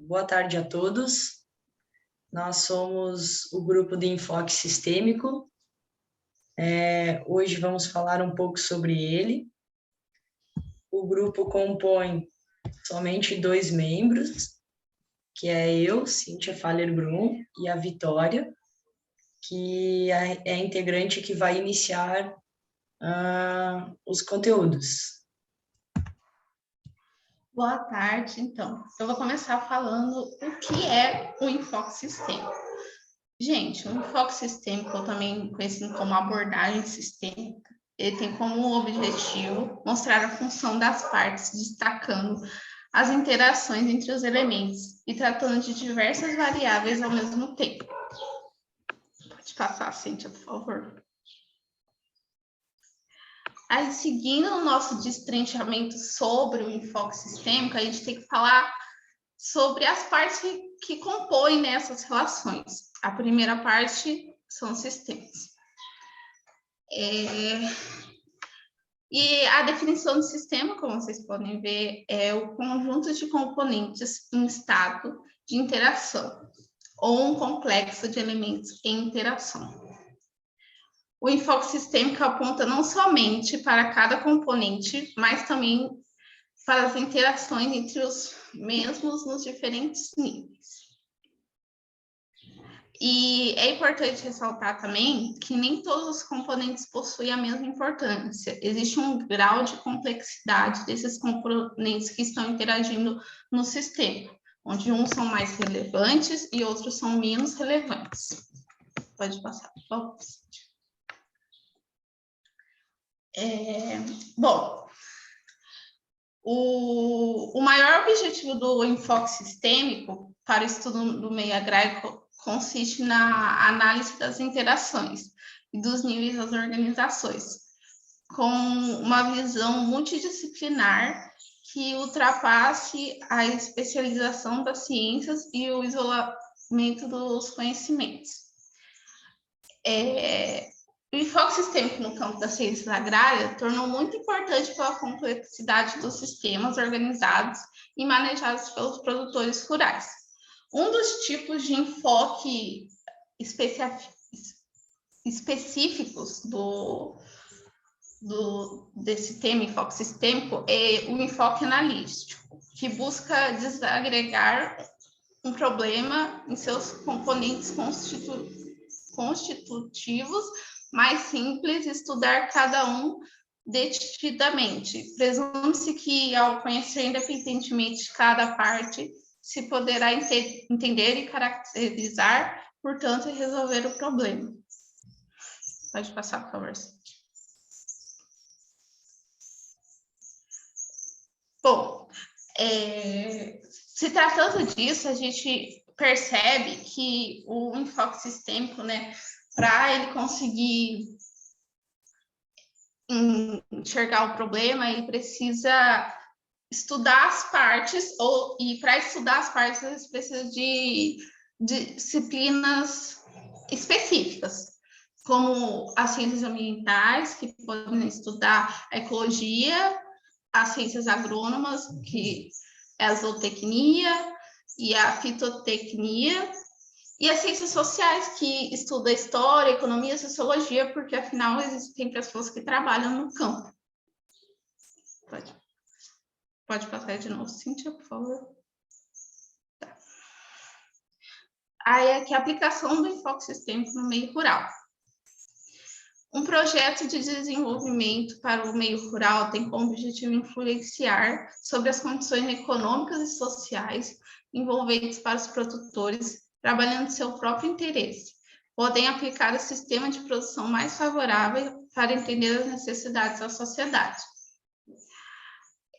Boa tarde a todos. Nós somos o grupo de enfoque sistêmico. Hoje vamos falar um pouco sobre ele. O grupo compõe somente 2 membros, que é eu, Cíntia Faller-Brum, e a Vitória, que é a integrante que vai iniciar os conteúdos. Boa tarde, então. Eu vou começar falando o que é o enfoque sistêmico. Gente, o enfoque sistêmico, também conhecido como abordagem sistêmica, ele tem como objetivo mostrar a função das partes, destacando as interações entre os elementos e tratando de diversas variáveis ao mesmo tempo. Pode passar, Cíntia, por favor. Aí, seguindo o nosso destrinchamento sobre o enfoque sistêmico, a gente tem que falar sobre as partes que compõem essas relações. A primeira parte são os sistemas. E a definição de sistema, como vocês podem ver, é o conjunto de componentes em estado de interação, ou um complexo de elementos em interação. O enfoque sistêmico aponta não somente para cada componente, mas também para as interações entre os mesmos nos diferentes níveis. E é importante ressaltar também que nem todos os componentes possuem a mesma importância. Existe um grau de complexidade desses componentes que estão interagindo no sistema, onde uns são mais relevantes e outros são menos relevantes. Pode passar, por favor. Bom, o maior objetivo do enfoque sistêmico para o estudo do meio agrário consiste na análise das interações e dos níveis das organizações, com uma visão multidisciplinar que ultrapasse a especialização das ciências e o isolamento dos conhecimentos. O enfoque sistêmico no campo da ciência agrária tornou muito importante pela complexidade dos sistemas organizados e manejados pelos produtores rurais. Um dos tipos de enfoque específicos desse tema, enfoque sistêmico, é o enfoque analítico, que busca desagregar um problema em seus componentes constitutivos mais simples, estudar cada um detidamente. Presume-se que, ao conhecer independentemente cada parte, se poderá entender e caracterizar, portanto, e resolver o problema. Pode passar, por favor. Bom, se tratando disso, a gente percebe que o enfoque sistêmico, para ele conseguir enxergar o problema, ele precisa estudar as partes, e para estudar as partes, ele precisa de disciplinas específicas, como as ciências ambientais, que podem estudar a ecologia, as ciências agrônomas, que é a zootecnia e a fitotecnia, e as ciências sociais, que estudam história, economia, sociologia, porque, afinal, existem pessoas que trabalham no campo. Pode passar de novo, Cíntia, por favor. Tá. Aí, aqui, a aplicação do enfoque sistêmico no meio rural. Um projeto de desenvolvimento para o meio rural tem como objetivo influenciar sobre as condições econômicas e sociais envolventes para os produtores, trabalhando em seu próprio interesse. Podem aplicar o sistema de produção mais favorável para entender as necessidades da sociedade.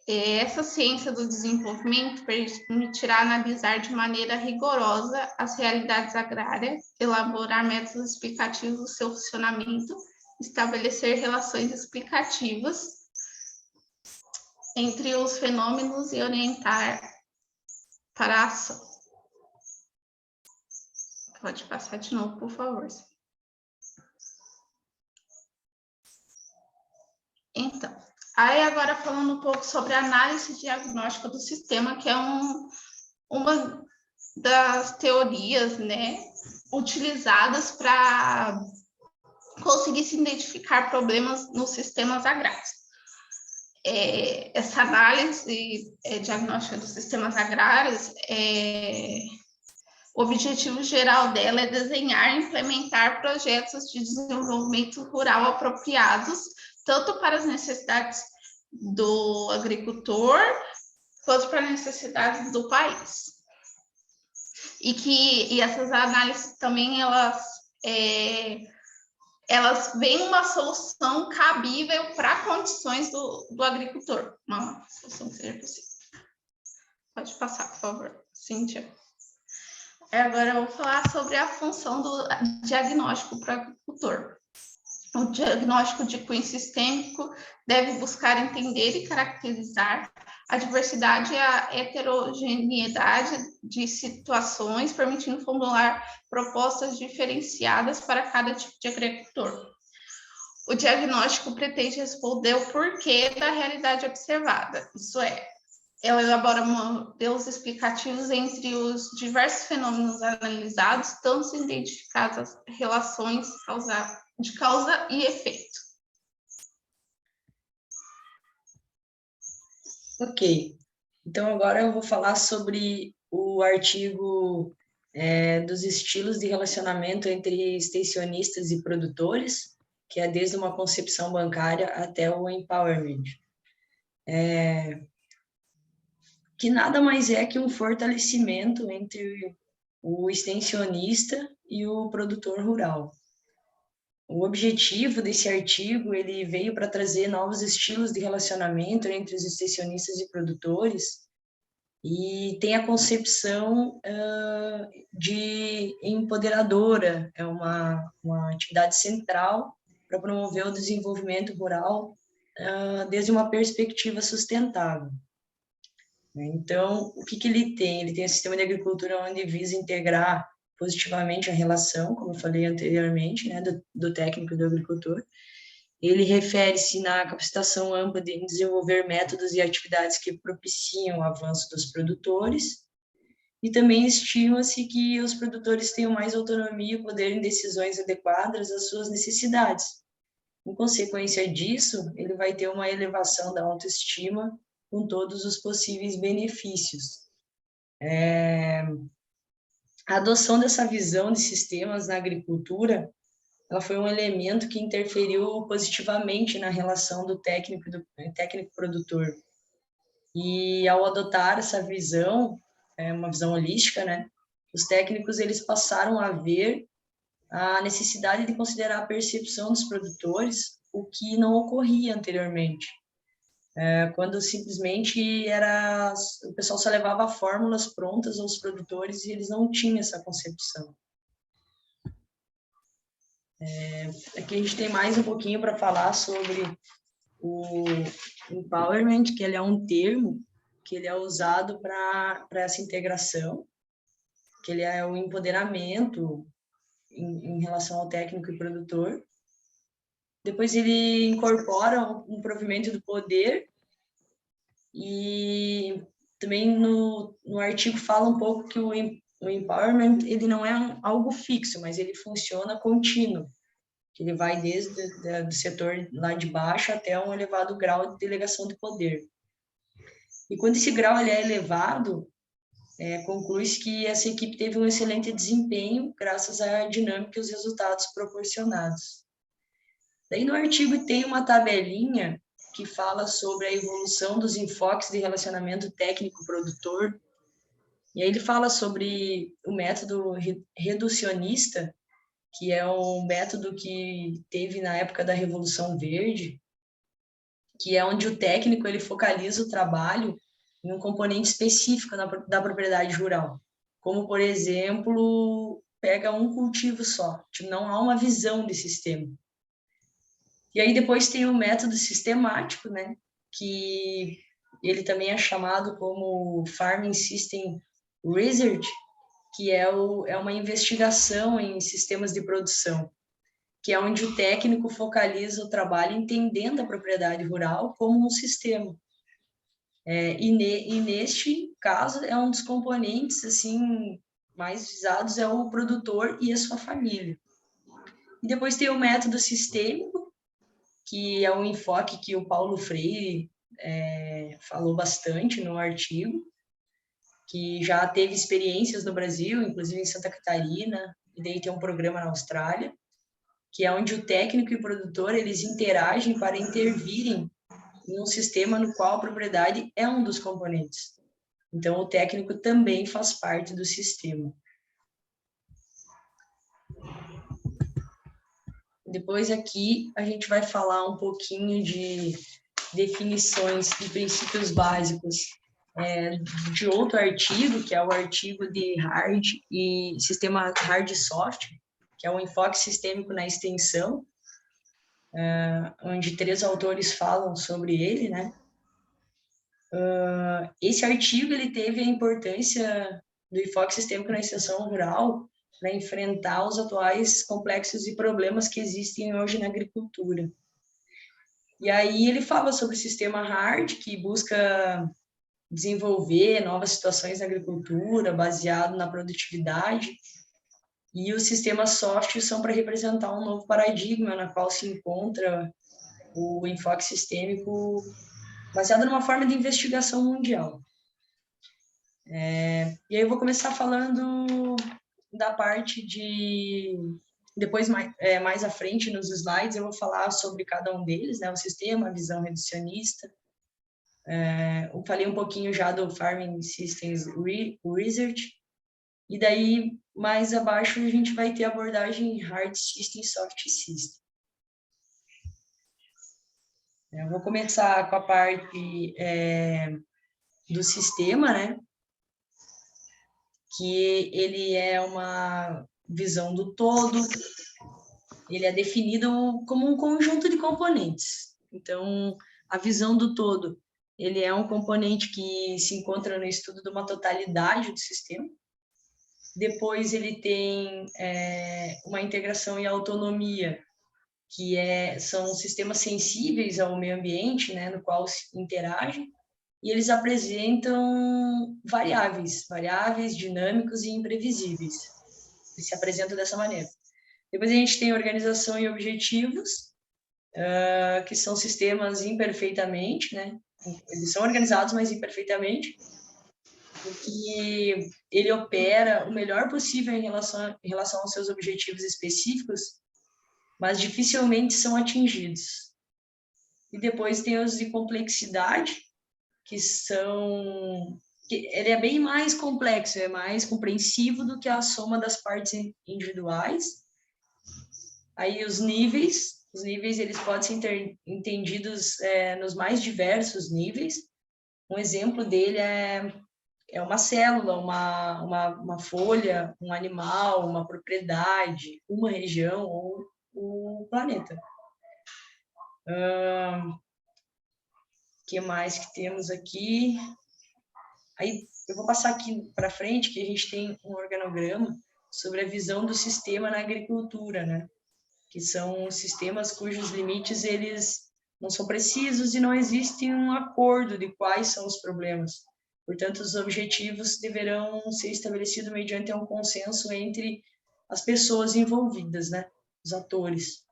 Essa ciência do desenvolvimento permitirá analisar de maneira rigorosa as realidades agrárias, elaborar métodos explicativos do seu funcionamento, estabelecer relações explicativas entre os fenômenos e orientar para a ação. Pode passar de novo, por favor. Então, aí agora falando um pouco sobre a análise diagnóstica do sistema, que é uma das teorias, né, utilizadas para conseguir se identificar problemas nos sistemas agrários. Essa análise diagnóstica dos sistemas agrários, o objetivo geral dela é desenhar e implementar projetos de desenvolvimento rural apropriados, tanto para as necessidades do agricultor, quanto para as necessidades do país. E essas análises também, elas veem uma solução cabível para condições do agricultor, uma solução que seja possível. Pode passar, por favor, Cíntia. Agora eu vou falar sobre a função do diagnóstico para o agricultor. O diagnóstico de cunho sistêmico deve buscar entender e caracterizar a diversidade e a heterogeneidade de situações, permitindo formular propostas diferenciadas para cada tipo de agricultor. O diagnóstico pretende responder o porquê da realidade observada, isso é, ela elabora modelos explicativos entre os diversos fenômenos analisados, tanto identificadas as relações de causa e efeito. Ok, então agora eu vou falar sobre o artigo dos estilos de relacionamento entre extensionistas e produtores, que é desde uma concepção bancária até o empowerment. Que nada mais é que um fortalecimento entre o extensionista e o produtor rural. O objetivo desse artigo, ele veio para trazer novos estilos de relacionamento entre os extensionistas e produtores, e tem a concepção de empoderadora, é uma atividade central para promover o desenvolvimento rural desde uma perspectiva sustentável. Então, o que ele tem? Ele tem um sistema de agricultura onde visa integrar positivamente a relação, como eu falei anteriormente, né, do técnico e do agricultor. Ele refere-se na capacitação ampla de desenvolver métodos e atividades que propiciam o avanço dos produtores, e também estima-se que os produtores tenham mais autonomia e poder em decisões adequadas às suas necessidades. Em consequência disso, ele vai ter uma elevação da autoestima com todos os possíveis benefícios. A adoção dessa visão de sistemas na agricultura, ela foi um elemento que interferiu positivamente na relação do técnico-produtor. E ao adotar essa visão, uma visão holística, né, os técnicos eles passaram a ver a necessidade de considerar a percepção dos produtores, o que não ocorria anteriormente. Quando simplesmente o pessoal só levava fórmulas prontas aos produtores e eles não tinham essa concepção. Aqui a gente tem mais um pouquinho para falar sobre o empowerment, que ele é um termo que ele é usado para essa integração, que ele é o empoderamento em relação ao técnico e produtor. Depois ele incorpora um provimento do poder, e também no artigo fala um pouco que o empowerment ele não é algo fixo, mas ele funciona contínuo. Ele vai desde o setor lá de baixo até um elevado grau de delegação de poder. E quando esse grau ele é elevado, conclui-se que essa equipe teve um excelente desempenho graças à dinâmica e os resultados proporcionados. Daí no artigo tem uma tabelinha que fala sobre a evolução dos enfoques de relacionamento técnico-produtor, e aí ele fala sobre o método reducionista, que é um método que teve na época da Revolução Verde, que é onde o técnico ele focaliza o trabalho em um componente específico da propriedade rural, como, por exemplo, pega um cultivo só, não há uma visão de sistema. E aí depois tem o método sistemático, né, que ele também é chamado como Farming System Research, que é uma investigação em sistemas de produção, que é onde o técnico focaliza o trabalho entendendo a propriedade rural como um sistema. E neste caso é um dos componentes assim mais visados é o produtor e a sua família. E depois tem o método sistêmico, que é um enfoque que o Paulo Freire falou bastante no artigo, que já teve experiências no Brasil, inclusive em Santa Catarina, e daí tem um programa na Austrália, que é onde o técnico e o produtor eles interagem para intervirem em um sistema no qual a propriedade é um dos componentes. Então, o técnico também faz parte do sistema. Depois aqui a gente vai falar um pouquinho de definições de princípios básicos de outro artigo, que é o artigo de hard e sistema hard e soft, que é o enfoque sistêmico na extensão, onde 3 autores falam sobre ele, né? Esse artigo ele teve a importância do enfoque sistêmico na extensão rural para enfrentar os atuais complexos e problemas que existem hoje na agricultura. E aí ele fala sobre o sistema hard, que busca desenvolver novas situações na agricultura, baseado na produtividade, e os sistemas soft são para representar um novo paradigma na qual se encontra o enfoque sistêmico baseado numa forma de investigação mundial. E aí eu vou começar falando da parte de... Depois, mais à frente, nos slides, eu vou falar sobre cada um deles, né? O sistema, a visão reducionista. Eu falei um pouquinho já do Farming Systems Research. E daí, mais abaixo, a gente vai ter a abordagem Hard System e Soft System. Eu vou começar com a parte do sistema, né? Que ele é uma visão do todo, ele é definido como um conjunto de componentes. Então, a visão do todo, ele é um componente que se encontra no estudo de uma totalidade do sistema. Depois ele tem uma integração e autonomia, que são sistemas sensíveis ao meio ambiente, né, no qual se interagem, e eles apresentam variáveis, dinâmicos e imprevisíveis. Eles se apresentam dessa maneira. Depois a gente tem organização e objetivos, que são sistemas imperfeitamente, né? Eles são organizados, mas imperfeitamente, porque ele opera o melhor possível em relação aos seus objetivos específicos, mas dificilmente são atingidos. E depois tem os de complexidade, que são... Ele é bem mais complexo, é mais compreensivo do que a soma das partes individuais. Aí os níveis eles podem ser entendidos nos mais diversos níveis. Um exemplo dele é uma célula, uma folha, um animal, uma propriedade, uma região ou o planeta. Que mais que temos aqui? Aí eu vou passar aqui para frente, que a gente tem um organograma sobre a visão do sistema na agricultura, né? Que são sistemas cujos limites eles não são precisos e não existe um acordo de quais são os problemas. Portanto, os objetivos deverão ser estabelecidos mediante um consenso entre as pessoas envolvidas, né? Os atores.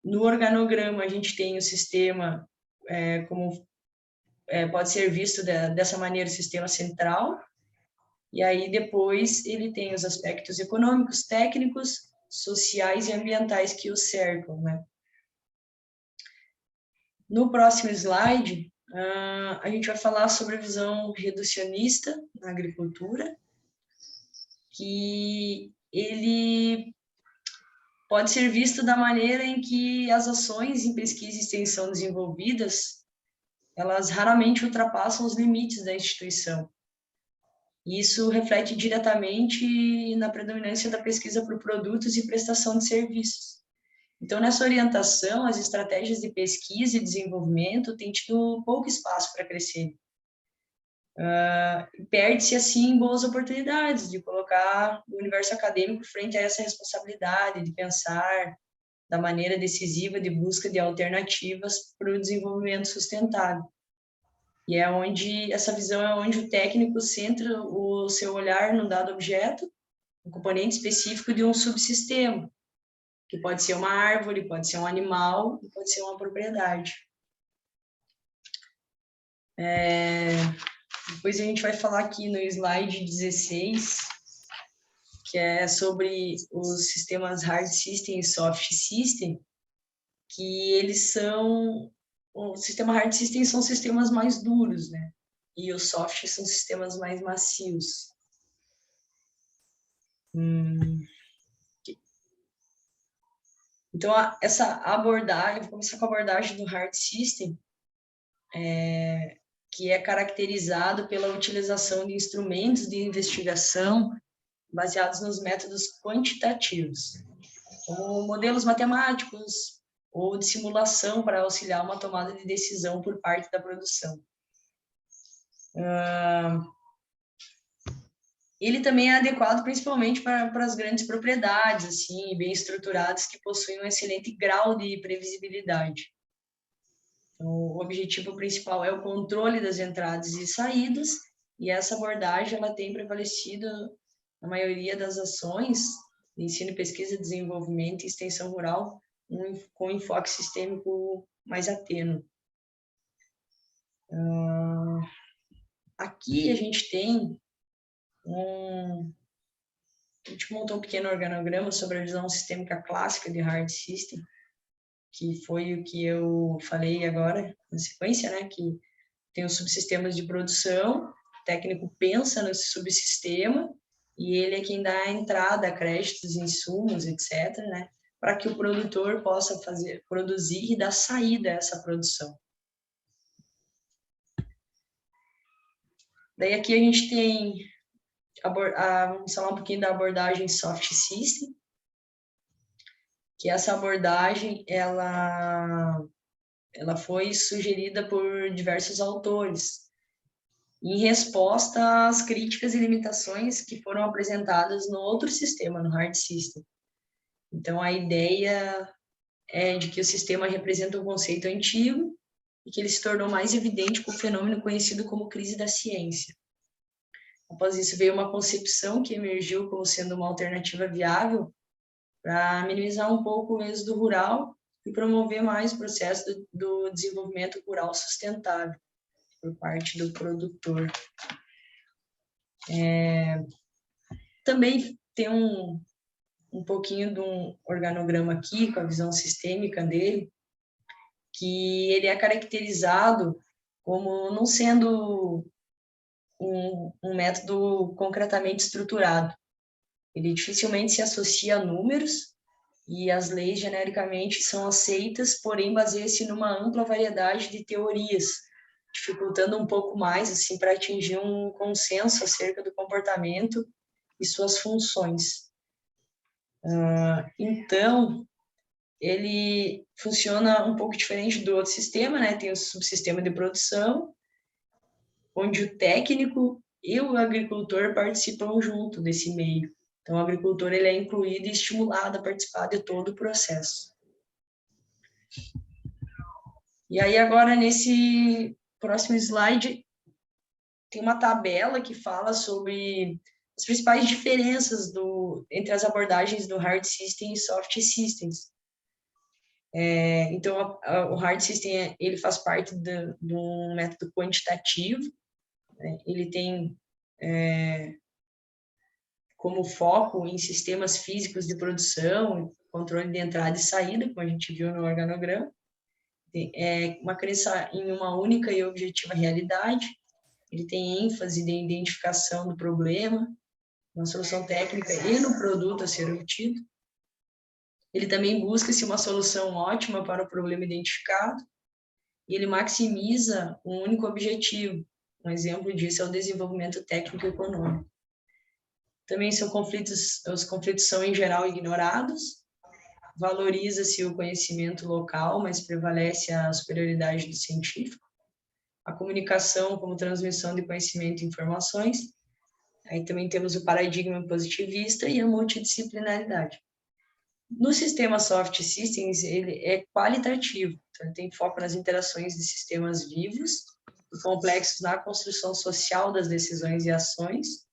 No organograma, a gente tem o sistema como pode ser visto dessa maneira, o sistema central, e aí depois ele tem os aspectos econômicos, técnicos, sociais e ambientais que o cercam, né? No próximo slide, a gente vai falar sobre a visão reducionista na agricultura, que ele pode ser visto da maneira em que as ações em pesquisa e extensão desenvolvidas, elas raramente ultrapassam os limites da instituição. Isso reflete diretamente na predominância da pesquisa por produtos e prestação de serviços. Então, nessa orientação, as estratégias de pesquisa e desenvolvimento têm tido pouco espaço para crescer. Perde-se, assim, boas oportunidades de colocar o universo acadêmico frente a essa responsabilidade de pensar da maneira decisiva de busca de alternativas para o desenvolvimento sustentável. E é onde, essa visão é onde o técnico centra o seu olhar no dado objeto, um componente específico de um subsistema, que pode ser uma árvore, pode ser um animal, pode ser uma propriedade. Depois a gente vai falar aqui no slide 16, que é sobre os sistemas hard system e soft system, que eles são... O sistema hard system são sistemas mais duros, né? E os soft são sistemas mais macios. Então, essa abordagem, vou começar com a abordagem do hard system, que é caracterizado pela utilização de instrumentos de investigação baseados nos métodos quantitativos, como modelos matemáticos ou de simulação para auxiliar uma tomada de decisão por parte da produção. Ele também é adequado principalmente para as grandes propriedades, assim, bem estruturadas, que possuem um excelente grau de previsibilidade. Então, o objetivo principal é o controle das entradas e saídas, e essa abordagem ela tem prevalecido na maioria das ações de ensino, pesquisa, desenvolvimento e extensão rural, com enfoque sistêmico mais ateno. Aqui a gente tem a gente montou um pequeno organograma sobre a visão sistêmica clássica de hard system, que foi o que eu falei agora, na sequência, né, que tem os subsistemas de produção, o técnico pensa nesse subsistema, e ele é quem dá a entrada, créditos, insumos, etc., né, para que o produtor possa produzir e dar saída a essa produção. Daí aqui a gente tem, vamos falar um pouquinho da abordagem soft system, que essa abordagem, ela foi sugerida por diversos autores, em resposta às críticas e limitações que foram apresentadas no outro sistema, no hard system. Então, a ideia é de que o sistema representa um conceito antigo e que ele se tornou mais evidente com o fenômeno conhecido como crise da ciência. Após isso, veio uma concepção que emergiu como sendo uma alternativa viável para minimizar um pouco o êxodo rural e promover mais o processo do desenvolvimento rural sustentável por parte do produtor. Também tem um pouquinho de um organograma aqui, com a visão sistêmica dele, que ele é caracterizado como não sendo um método concretamente estruturado. Ele dificilmente se associa a números, e as leis genericamente são aceitas, porém baseia-se numa ampla variedade de teorias, dificultando um pouco mais assim para atingir um consenso acerca do comportamento e suas funções. Então, ele funciona um pouco diferente do outro sistema, né? Tem o subsistema de produção, onde o técnico e o agricultor participam junto desse meio. Então, o agricultor ele é incluído e estimulado a participar de todo o processo. E aí, agora, nesse próximo slide, tem uma tabela que fala sobre as principais diferenças entre as abordagens do hard system e soft systems. Então, o hard system ele faz parte de um método quantitativo, né? Ele tem como foco em sistemas físicos de produção, controle de entrada e saída, como a gente viu no organograma. Uma crença em uma única e objetiva realidade. Ele tem ênfase de identificação do problema, na solução técnica e no produto a ser obtido. Ele também busca-se uma solução ótima para o problema identificado, e ele maximiza um único objetivo. Um exemplo disso é o desenvolvimento técnico e econômico. Também os conflitos são em geral ignorados, valoriza-se o conhecimento local, mas prevalece a superioridade do científico. A comunicação como transmissão de conhecimento e informações. Aí também temos o paradigma positivista e a multidisciplinaridade. No sistema soft systems, ele é qualitativo, então ele tem foco nas interações de sistemas vivos, e complexos na construção social das decisões e ações.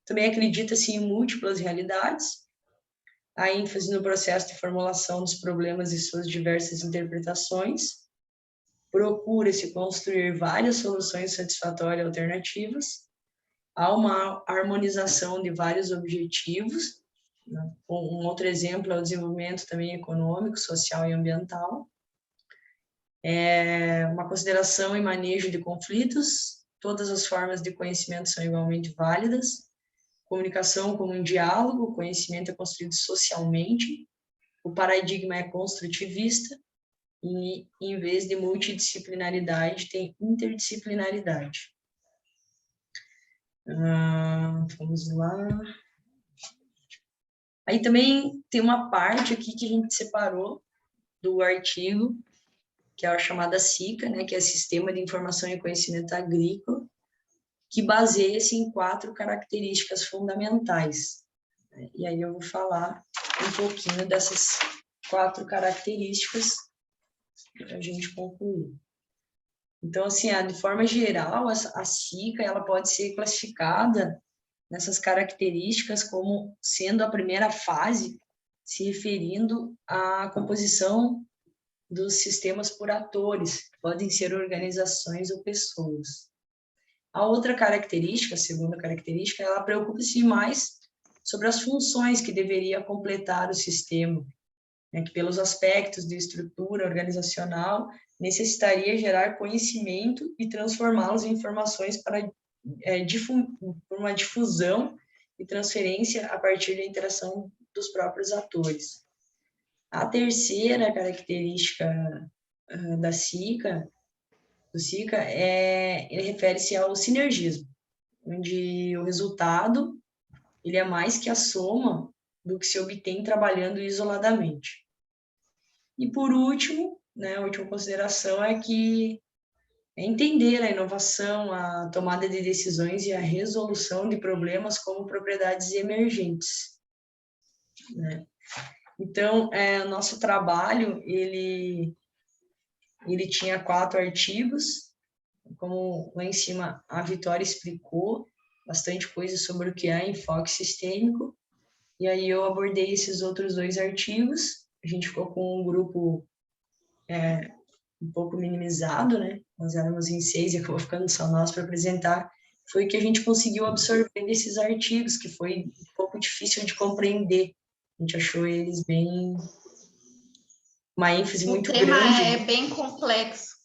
Também acredita-se em múltiplas realidades, a ênfase no processo de formulação dos problemas e suas diversas interpretações, procura-se construir várias soluções satisfatórias e alternativas, há uma harmonização de vários objetivos, né? Um outro exemplo é o desenvolvimento também econômico, social e ambiental, uma consideração e manejo de conflitos, todas as formas de conhecimento são igualmente válidas, comunicação como um diálogo, conhecimento é construído socialmente, o paradigma é construtivista, e em vez de multidisciplinaridade, tem interdisciplinaridade. Vamos lá. Aí também tem uma parte aqui que a gente separou do artigo, que é a chamada SICA, né, que é Sistema de Informação e Conhecimento Agrícola, que baseia-se em 4 características fundamentais. E aí eu vou falar um pouquinho dessas 4 características para a gente concluir. Então, assim, de forma geral, a SICA ela pode ser classificada nessas características como sendo a primeira fase, se referindo à composição dos sistemas por atores, que podem ser organizações ou pessoas. A outra característica, a segunda característica, ela preocupa-se mais sobre as funções que deveria completar o sistema, né, que pelos aspectos de estrutura organizacional necessitaria gerar conhecimento e transformá-los em informações para uma difusão e transferência a partir da interação dos próprios atores. A terceira característica do SICA, ele refere-se ao sinergismo, onde o resultado ele é mais que a soma do que se obtém trabalhando isoladamente. E por último, né, a última consideração é que entender a inovação, a tomada de decisões e a resolução de problemas como propriedades emergentes, né? Então, o nosso trabalho, ele tinha 4 artigos, como lá em cima a Vitória explicou bastante coisa sobre o que é enfoque sistêmico, e aí eu abordei esses outros 2 artigos, a gente ficou com um grupo um pouco minimizado, né? Nós éramos em 6 e acabou ficando só nós para apresentar. Foi que a gente conseguiu absorver desses artigos, que foi um pouco difícil de compreender. A gente achou eles uma ênfase muito grande. O tema é bem complexo.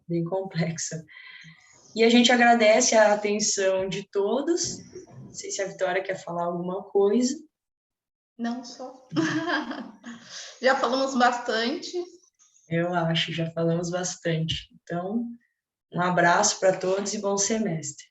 Bem complexo. E a gente agradece a atenção de todos. Não sei se a Vitória quer falar alguma coisa. Não só. Já falamos bastante. Eu acho, já falamos bastante. Então, um abraço para todos e bom semestre.